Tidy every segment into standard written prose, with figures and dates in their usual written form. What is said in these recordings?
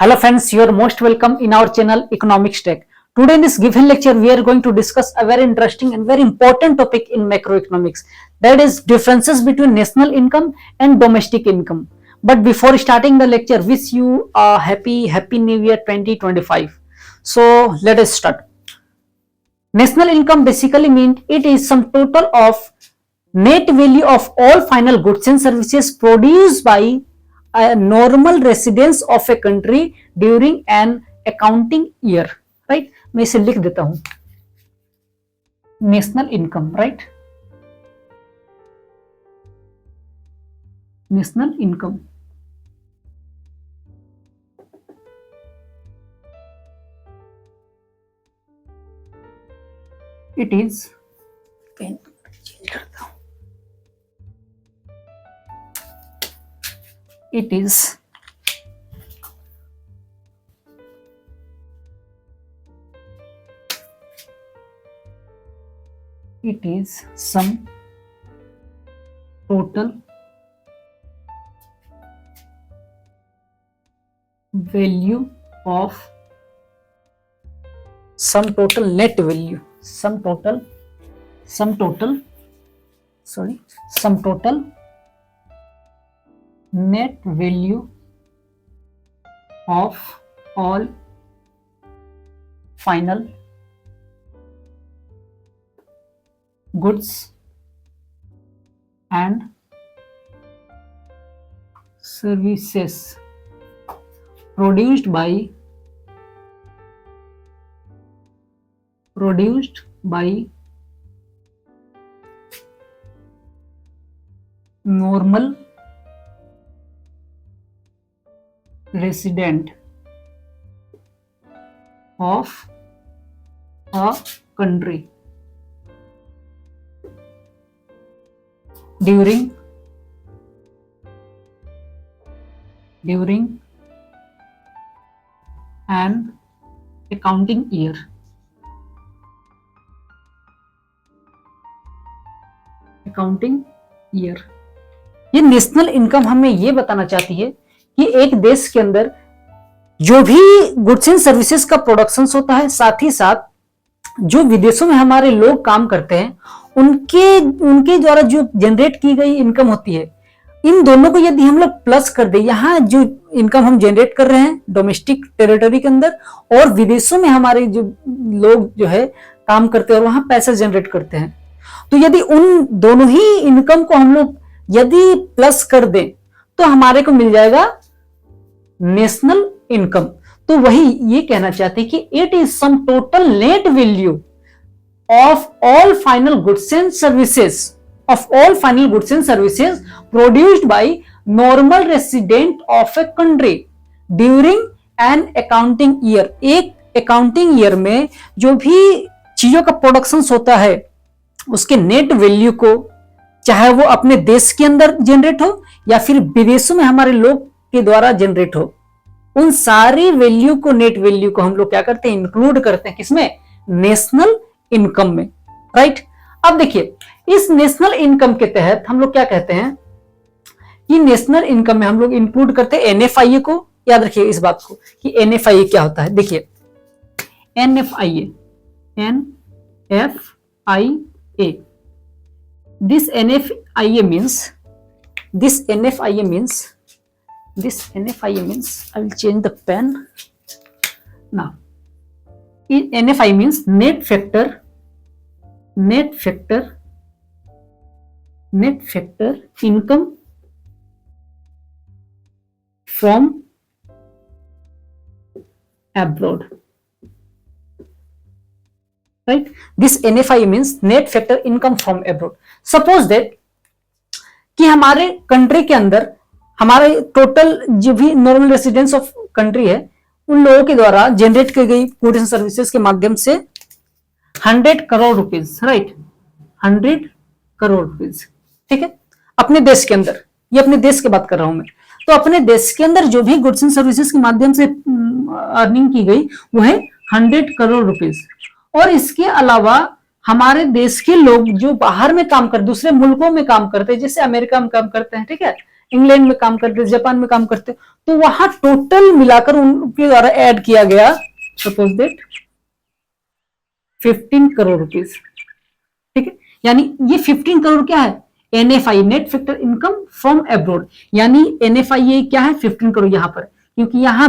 Hello friends, you are most welcome in our channel Economics Tech. Today in this given lecture, we are going to discuss a very interesting and very important topic in macroeconomics. That is differences between national income and domestic income. But before starting the lecture, wish you a happy new year 2025. So let us start. National income basically means it is some total of net value of all final goods and services produced by a normal residence of a country during an accounting year, right? मैं इसे लिख देता हूं, national income, right? National income it is, pen change करता हूं, it is some total value of some total net value, some total net value of all final goods and services produced by normal resident of a country during an accounting year. ये national income हमें ये बताना चाहती है कि एक देश के अंदर जो भी गुड्स एंड सर्विसेज का प्रोडक्शन होता है, साथ ही साथ जो विदेशों में हमारे लोग काम करते हैं उनके द्वारा जो जनरेट की गई इनकम होती है, इन दोनों को यदि हम लोग प्लस कर दे, यहाँ जो इनकम हम जनरेट कर रहे हैं डोमेस्टिक टेरिटरी के अंदर और विदेशों में हमारे जो लोग जो है काम करते हैं और वहां पैसा जनरेट करते हैं, तो यदि उन दोनों ही इनकम को हम लोग यदि प्लस कर दें तो हमारे को मिल जाएगा नेशनल इनकम। तो वही ये कहना चाहते हैं कि it is sum total net value of all final goods and services produced by normal resident of a country during an accounting year. एक अकाउंटिंग ईयर में जो भी चीजों का प्रोडक्शन होता है उसके नेट वैल्यू को, चाहे वो अपने देश के अंदर जनरेट हो या फिर विदेशों में हमारे लोग के द्वारा जनरेट हो, उन सारी वैल्यू को, नेट वैल्यू को हम लोग क्या करते हैं, इंक्लूड करते हैं किसमें, नेशनल इनकम में, राइट? अब देखिए इस नेशनल इनकम के तहत हम लोग क्या कहते हैं कि नेशनल इनकम में हम लोग इंक्लूड करते हैं एनएफआईए को। याद रखिए इस बात को कि एनएफआईए क्या होता है। देखिए NFIA, this NFIA means I will change the pen now. NFI means net factor income from abroad, right? This NFI means net factor income from abroad. Suppose that कि हमारे कंट्री के अंदर हमारे टोटल जो भी नॉर्मल रेसिडेंस ऑफ कंट्री है उन लोगों के द्वारा जनरेट की गई गुड्स एंड सर्विसेज के माध्यम से 100 crore rupees, right? 100 crore rupees, ठीक है, अपने देश के अंदर, ये अपने देश की बात कर रहा हूं मैं। तो अपने देश के अंदर जो भी गुड्स एंड सर्विसेज के माध्यम से अर्निंग की गई वो है 100 करोड़ रुपीज। और इसके अलावा हमारे देश के लोग जो बाहर में काम कर, दूसरे मुल्कों में काम करते हैं, जैसे अमेरिका में काम करते हैं, ठीक है, इंग्लैंड में काम करते, जापान में काम करते, तो वहां टोटल मिलाकर उनके द्वारा ऐड किया गया सपोज दैट 15 करोड़ रुपीज। ठीक है, यानी ये 15 करोड़ क्या है, NFI, net factor income from abroad, यानी एनएफआई क्या है 15 करोड़ यहां पर, क्योंकि यहां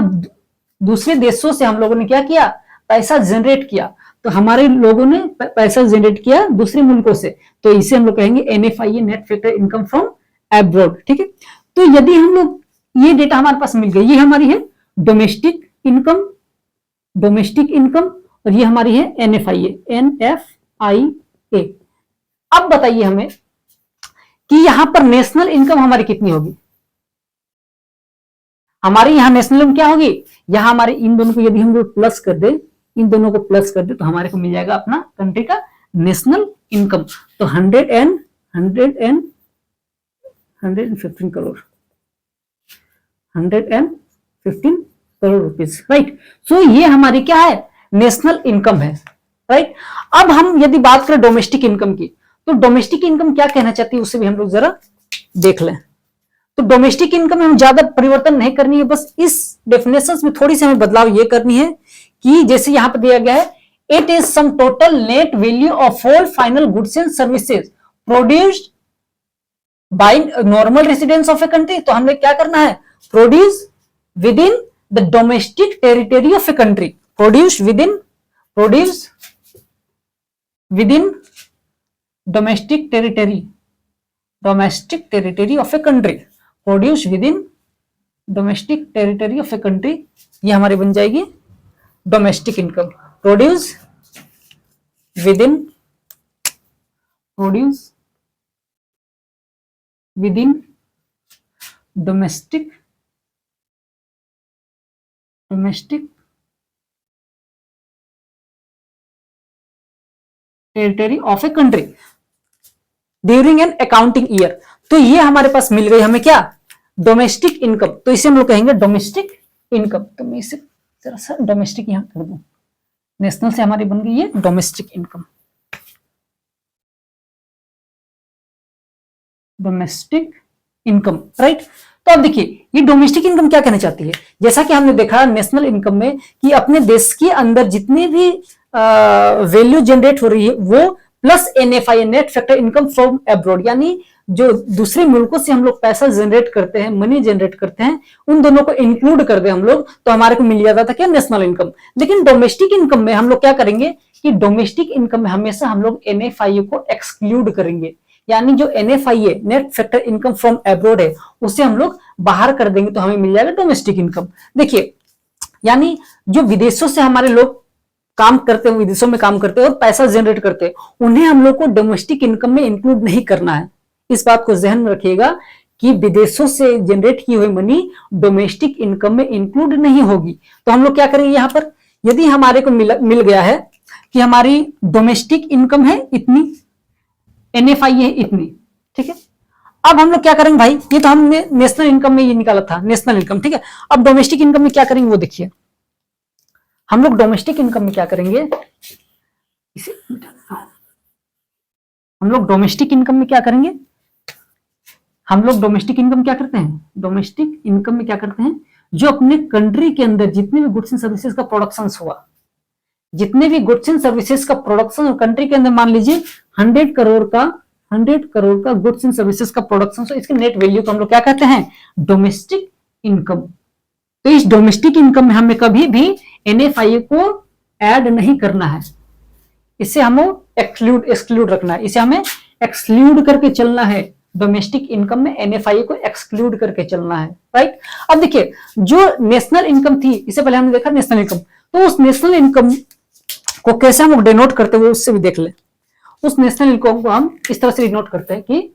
दूसरे देशों से हम लोगों ने क्या किया, पैसा जनरेट किया, तो हमारे लोगों ने पैसा जनरेट किया दूसरे मुल्कों से, तो इसे हम लोग कहेंगे NFI, net factor income from abroad. ठीक है, तो यदि हम लोग ये डेटा हमारे पास मिल गई, ये हमारी है डोमेस्टिक इनकम, डोमेस्टिक इनकम, और ये हमारी है एनएफआईए, एनएफआईए। अब बताइए हमें कि यहां पर नेशनल इनकम हमारी कितनी होगी, हमारी यहां नेशनल इनकम क्या होगी, यहां हमारे इन दोनों को यदि हम लोग प्लस कर दे, इन दोनों को प्लस कर दे, तो हमारे को मिल जाएगा अपना कंट्री का नेशनल इनकम। तो 115 करोड़, 115 करोड़ रुपीज, राइट। सो ये हमारी क्या है, नेशनल इनकम है, राइट। अब हम यदि बात करें डोमेस्टिक इनकम की, तो डोमेस्टिक इनकम क्या कहना चाहती है उसे भी हम लोग जरा देख लें। तो डोमेस्टिक इनकम में हम ज्यादा परिवर्तन नहीं करनी है, बस इस डेफिनेशन में थोड़ी सी हमें बदलाव ये करनी है कि जैसे यहां पर दिया गया है, it is sum total net value of all final goods and services produced by normal residents of a country. तो हमें क्या करना है, produce with in the domestic territory of a country, produce with in domestic territory of a country, produce within domestic territory of a country, ये हमारी बन जाएगी domestic income. Produce within domestic territory of a country during an accounting year. तो ये हमारे पास मिल गई हमें क्या, डोमेस्टिक इनकम, तो इसे हम लोग कहेंगे डोमेस्टिक इनकम। तो मैं इसे जरा सा डोमेस्टिक यहां कर दूं, नेशनल से हमारी बन गई है domestic income, domestic income, right. तो अब देखिए ये डोमेस्टिक इनकम क्या कहना चाहती है, जैसा कि हमने देखा नेशनल इनकम में कि अपने देश के अंदर जितने भी वैल्यू जनरेट हो रही है वो plus NFI, net factor income from abroad, यानी जो दूसरे मुल्कों से हम लोग पैसा जनरेट करते हैं, मनी जनरेट करते हैं, उन दोनों को इंक्लूड कर दे हम लोग, तो हमारे को मिल जाता था क्या, नेशनल इनकम। लेकिन डोमेस्टिक इनकम में हम लोग क्या करेंगे कि डोमेस्टिक इनकम में हमेशा हम लोग एनएफआई को एक्सक्लूड करेंगे, यानी जो एनएफआई है, net factor income from abroad है, उसे हम लोग बाहर कर देंगे, तो हमें मिल जाएगा डोमेस्टिक इनकम। देखिए यानी जो विदेशों से हमारे लोग काम करते हैं, विदेशों में काम करते हैं और पैसा जनरेट करते हैं, उन्हें हम लोग को डोमेस्टिक इनकम में इंक्लूड नहीं करना है। इस बात को ध्यान में रखिएगा कि विदेशों से जनरेट की हुई मनी डोमेस्टिक इनकम में इंक्लूड नहीं होगी। तो हम लोग क्या करेंगे, यहां पर यदि हमारे को मिल गया है कि हमारी डोमेस्टिक इनकम है इतनी, एनएफआई है इतनी, ठीक है। अब हम लोग क्या करेंगे भाई, ये तो हमने नेशनल इनकम में ये निकाला था, नेशनल इनकम, ठीक है। अब डोमेस्टिक इनकम में क्या करेंगे वो देखिए, हम लोग डोमेस्टिक इनकम में क्या करेंगे, इसे हम लोग डोमेस्टिक इनकम में क्या करेंगे, हम लोग डोमेस्टिक इनकम क्या करते हैं, डोमेस्टिक इनकम में क्या करते हैं, जो अपने कंट्री के अंदर जितने भी गुड्स एंड सर्विसेज का प्रोडक्शन हुआ, जितने भी गुड्स एंड सर्विसेज का प्रोडक्शन कंट्री के अंदर, मान लीजिए 100 करोड़ का गुड्स एंड सर्विसेज का प्रोडक्शन, तो इसके नेट वैल्यू को हम लोग क्या कहते हैं, डोमेस्टिक इनकम। तो इस डोमेस्टिक इनकम में हमें कभी भी एनएफआई को ऐड नहीं करना है, इसे हमें एक्सक्लूड रखना है, इसे हमें एक्सक्लूड करके चलना है। डोमेस्टिक इनकम में एनएफआई को एक्सक्लूड करके चलना है, राइट। अब देखिए जो नेशनल इनकम थी, इससे पहले हमने देखा नेशनल इनकम, तो उस नेशनल इनकम को कैसे हम डिनोट करते हुए उससे भी देख ले। उस नेशनल इनकम को हम इस तरह से डिनोट करते हैं कि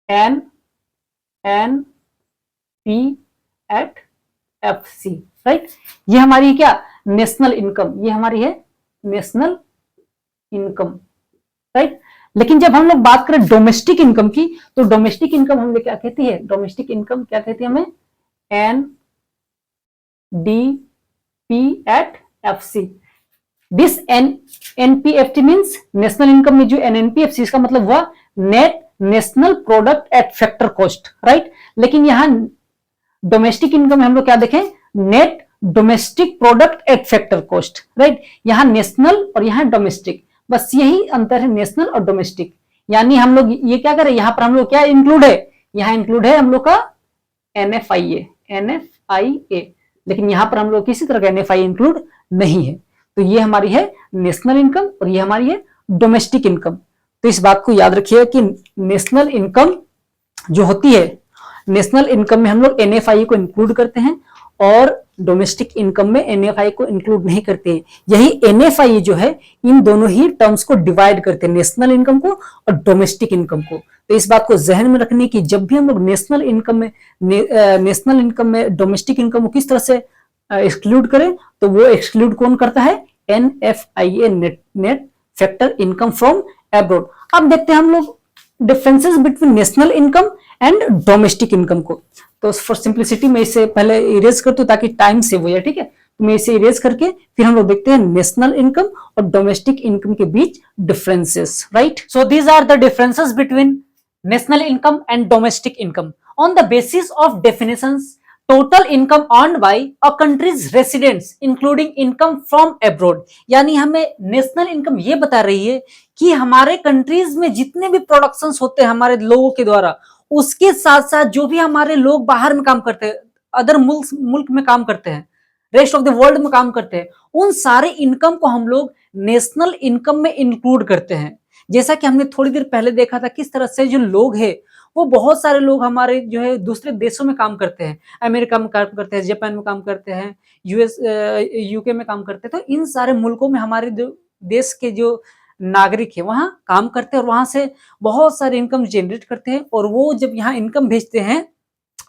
N P at F C, right. ये हमारी क्या, नेशनल इनकम, ये हमारी है नेशनल इनकम, राइट। लेकिन जब हम लोग बात करें डोमेस्टिक इनकम की, तो डोमेस्टिक इनकम हमने क्या कहती है, डोमेस्टिक इनकम क्या कहती है हमें, N D P at F C. This NPFT means national income में जो एनएनपीएफसी इसका मतलब हुआ net national product at factor cost, right. लेकिन यहां डोमेस्टिक इनकम में हम लोग क्या देखें, net domestic product at factor cost, right. यहां नेशनल और यहां डोमेस्टिक, बस यही अंतर है नेशनल और डोमेस्टिक। यानी हम लोग ये क्या करें, यहां पर हम लोग क्या इंक्लूड है, यहां इंक्लूड है हम लोग का एनएफआईए, लेकिन यहां पर हम लोग किसी तरह का एनएफआई इंक्लूड नहीं है। तो ये हमारी है नेशनल इनकम और ये हमारी है डोमेस्टिक इनकम। तो इस बात को याद रखिए कि नेशनल इनकम जो होती है, नेशनल इनकम में हम लोग एनएफआई को इंक्लूड करते हैं और डोमेस्टिक इनकम में एनएफआई को इंक्लूड नहीं करते। यही एनएफआई जो है इन दोनों ही टर्म्स को डिवाइड करते हैं, नेशनल इनकम को और डोमेस्टिक इनकम को। तो इस बात को जहन में रखने की, जब भी हम लोग नेशनल इनकम में डोमेस्टिक इनकम को किस तरह से एक्सक्लूड करें, तो वो एक्सक्लूड कौन करता है, NFIA, net factor income from abroad. अब देखते हैं हम लोग differences between national income and domestic income को। तो फॉर सिंप्लिसिटी मैं इसे पहले इरेज करती हूँ ताकि टाइम सेव हो जाए, ठीक है। तो मैं इसे इरेज करके फिर हम लोग देखते हैं नेशनल इनकम और डोमेस्टिक इनकम के बीच differences, right. So these are the differences between national income and domestic income on the basis of definitions. Total income earned by a country's residents including income from abroad. यानी हमें national income ये बता रही है कि हमारे countries में जितने भी प्रोडक्शंस होते हैं हमारे लोगों के द्वारा, उसके साथ साथ जो भी हमारे लोग बाहर में काम करते हैं, अदर मुल्क में काम करते हैं, रेस्ट ऑफ द वर्ल्ड में काम करते हैं, उन सारे इनकम को हम लोग नेशनल इनकम में इंक्लूड करते हैं। जैसा कि हमने थोड़ी देर पहले देखा था किस तरह से जो लोग हैं, वो बहुत सारे लोग हमारे जो है दूसरे देशों में काम करते हैं, अमेरिका में काम करते हैं, जापान में काम करते हैं, यूके में काम करते हैं। तो इन सारे मुल्कों में हमारे जो देश के जो नागरिक है वहां काम करते हैं और वहां से बहुत सारे इनकम जनरेट करते हैं, और वो जब यहाँ इनकम भेजते हैं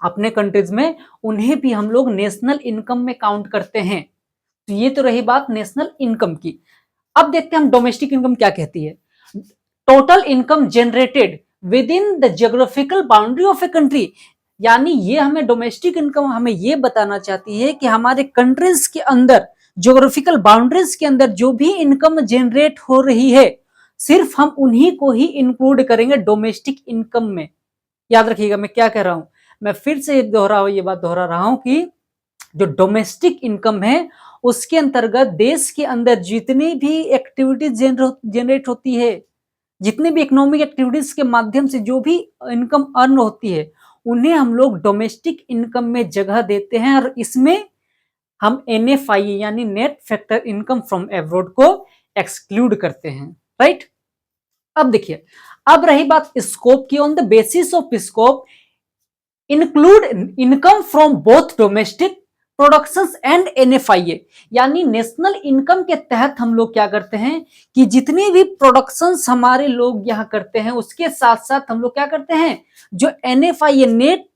अपने कंट्रीज में, उन्हें भी हम लोग नेशनल इनकम में काउंट करते हैं। तो ये तो रही बात नेशनल इनकम की। अब देखते हैं हम डोमेस्टिक इनकम क्या कहती है। Total income generated with in the geographical boundary of a country. यानी ये हमें डोमेस्टिक इनकम हमें ये बताना चाहती है कि हमारे कंट्रीज के अंदर, ज्योग्राफिकल बाउंड्रीज के अंदर जो भी इनकम जनरेट हो रही है, सिर्फ हम उन्हीं को ही इंक्लूड करेंगे डोमेस्टिक इनकम में। याद रखिएगा मैं क्या कह रहा हूं, मैं फिर से ये बात दोहरा रहा हूं कि जो डोमेस्टिक इनकम है उसके अंतर्गत देश के अंदर जितनी भी एक्टिविटीज जनरेट होती है, जितनी भी इकोनॉमिक एक्टिविटीज के माध्यम से जो भी इनकम अर्न होती है, उन्हें हम लोग डोमेस्टिक इनकम में जगह देते हैं, और इसमें हम एनएफआई यानी net factor income from abroad को एक्सक्लूड करते हैं, राइट। अब देखिए, अब रही बात स्कोप की। On the basis of scope include income from both domestic productions and NFIA. यानी नेशनल इनकम के तहत हम लोग क्या करते हैं कि जितने भी प्रोडक्शंस हमारे लोग यहाँ करते हैं, उसके साथ साथ हम लोग क्या करते हैं, जो NFIA net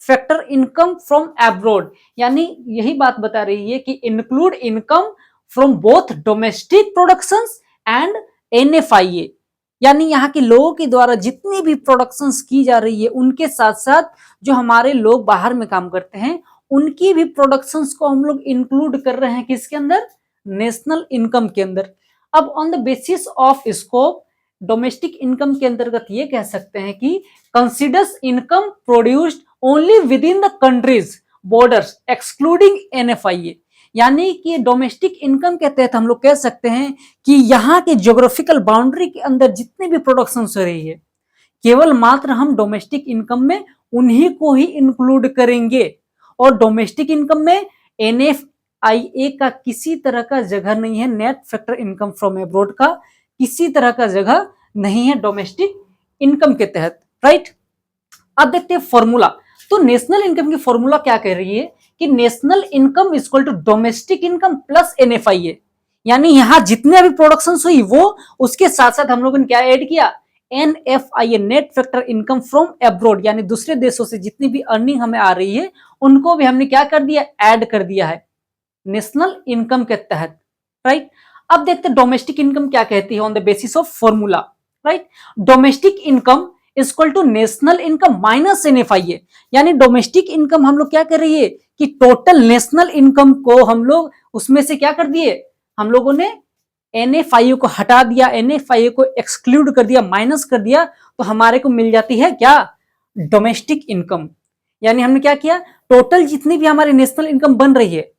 factor income from abroad, यानी यही बात बता रही है कि include income from both domestic productions and NFIA. यानी यहाँ के लोगों के द्वारा जितनी भी प्रोडक्शंस की जा रही है, उनके साथ साथ जो हमारे लोग बाहर में काम करते हैं, उनकी भी प्रोडक्शंस को हम लोग इंक्लूड कर रहे हैं किसके अंदर, नेशनल इनकम के अंदर। अब on the basis of scope domestic income के अंतर्गत ये कह सकते हैं कि considers income produced only with in the countries borders excluding NFIA. यानी कि डोमेस्टिक इनकम के तहत हम लोग कह सकते हैं कि यहाँ के ज्योग्राफिकल बाउंड्री के अंदर जितने भी प्रोडक्शन हो रही है, केवल मात्र हम डोमेस्टिक इनकम में उन्हीं को ही इंक्लूड करेंगे, और डोमेस्टिक इनकम में एनएफआईए का किसी तरह का जगह नहीं है, net factor income from abroad का किसी तरह का जगह नहीं है डोमेस्टिक इनकम के तहत, राइट। अब देखते हैं फॉर्मूला। तो नेशनल इनकम की फॉर्मूला क्या कह रही है कि national income is equal to domestic income plus NFIA. यानी यहां जितने भी प्रोडक्शन हुई वो उसके साथ साथ हम लोगों ने क्या ऐड किया, NFIA net factor income from abroad, यानी दूसरे देशों से जितनी भी अर्निंग हमें आ रही है उनको भी हमने क्या कर दिया, ऐड कर दिया है नेशनल इनकम के तहत, राइट। अब देखते हैं डोमेस्टिक इनकम क्या कहती है on the basis of formula, right. Domestic income is equal to national income minus NFIA. यानी डोमेस्टिक इनकम हम लोग क्या कर रही है कि टोटल नेशनल इनकम को हम लोग उसमें से क्या कर दिए, हम लोगों ने NFIO को हटा दिया, NFIO को एक्सक्लूड कर दिया, माइनस कर दिया, तो हमारे को मिल जाती है क्या, डोमेस्टिक इनकम। यानी हमने क्या किया, टोटल जितनी भी हमारी नेशनल इनकम बन रही है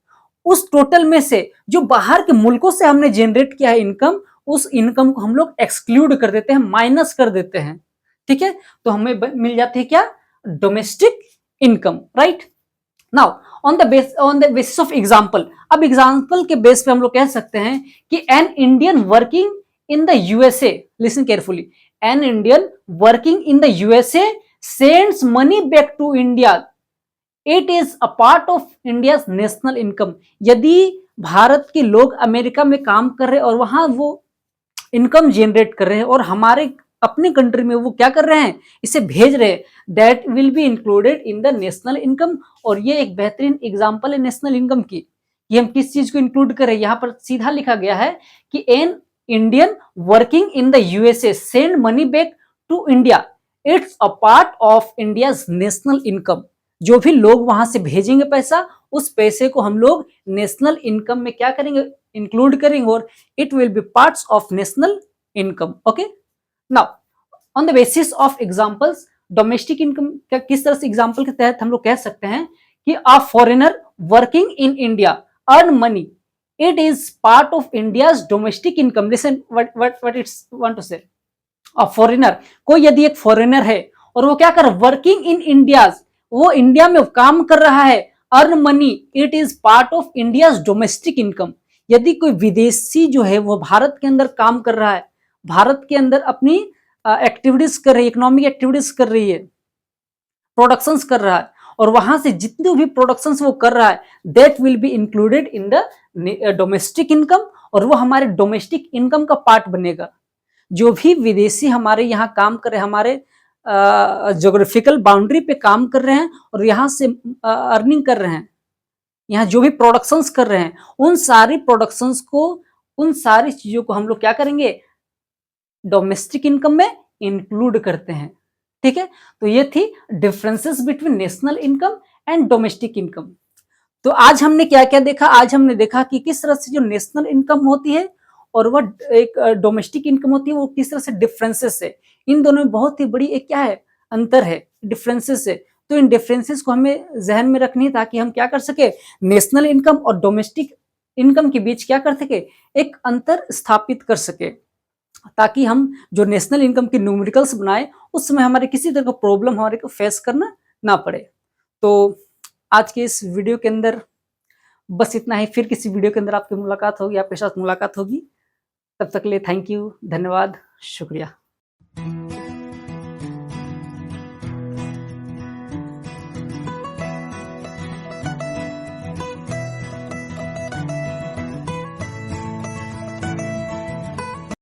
उस टोटल में से जो बाहर के मुल्कों से हमने जनरेट किया है इनकम, उस इनकम को हम लोग एक्सक्लूड कर देते हैं, माइनस कर देते हैं। ठीक है, तो हमें मिल जाती है क्या, domestic income, right. Now on the basis of example, अब एग्जांपल के बेस पे हम लोग कह सकते हैं कि an Indian working in the USA, listen carefully, an Indian working in the USA sends money back to India, it is a part of India national income. यदि भारत के लोग अमेरिका में काम कर रहे हैं और वहां वो इनकम जनरेट कर रहे हैं और हमारे अपने कंट्री में वो क्या कर रहे हैं, इसे भेज रहे हैं, that will be included in the national income. और ये एक बेहतरीन एग्जांपल है नेशनल इनकम की, कि हम किस चीज को इंक्लूड करें। यहां पर सीधा लिखा गया है कि an Indian working in the USA send money back to India, it's a part of India national income. जो भी लोग वहां से भेजेंगे पैसा, उस पैसे को हम लोग नेशनल इनकम में क्या करेंगे, इंक्लूड करेंगे, और it will be parts of national income. Okay, now on the basis of examples, domestic income का किस तरह से एग्जांपल के तहत हम लोग कह सकते हैं कि a foreigner working in India earn money, it is part of India's domestic income. Listen what it's want to say, a foreigner, कोई यदि एक फॉरेनर है और वो क्या कर, वर्किंग इन इंडियाज, वो इंडिया में काम कर रहा है, earn money, it is part of India's domestic income. यदि कोई विदेशी जो है वो भारत के अंदर काम कर रहा है, भारत के अंदर अपनी एक्टिविटीज कर रही है, इकोनॉमिक एक्टिविटीज कर रही है, प्रोडक्शंस कर रहा है, और वहां से जितने भी प्रोडक्शंस वो कर रहा है, that will be included in the domestic income, और वो हमारे डोमेस्टिक इनकम का पार्ट बनेगा। जो भी विदेशी हमारे यहाँ काम कर रहे हैं, हमारे ज्योग्राफिकल बाउंड्री पे काम कर रहे हैं और यहाँ से अर्निंग कर रहे हैं, यहाँ जो भी प्रोडक्शंस कर रहे हैं, उन सारी प्रोडक्शंस को, उन सारी चीजों को हम लोग क्या करेंगे, डोमेस्टिक इनकम में इंक्लूड करते हैं। ठीक है, तो ये थी differences between national income and domestic income. तो आज हमने क्या क्या देखा, आज हमने देखा कि किस तरह से जो नेशनल इनकम होती है और वह एक डोमेस्टिक इनकम होती है, वो किस तरह से डिफरेंसेस है, इन दोनों में बहुत ही बड़ी एक क्या है, अंतर है, डिफरेंसेस है। तो इन डिफरेंसेस को हमें जहन में रखनी है ताकि हम क्या कर सके, नेशनल इनकम और डोमेस्टिक इनकम के बीच क्या कर सके, एक अंतर स्थापित कर सके, ताकि हम जो नेशनल इनकम की न्यूमेरिकल्स बनाए उस समय हमारे किसी तरह का प्रॉब्लम हमारे को फेस करना ना पड़े। तो आज के इस वीडियो के अंदर बस इतना ही, फिर किसी वीडियो के अंदर आपकी मुलाकात होगी, आपके साथ मुलाकात होगी। तब तक के लिए थैंक यू, धन्यवाद, शुक्रिया।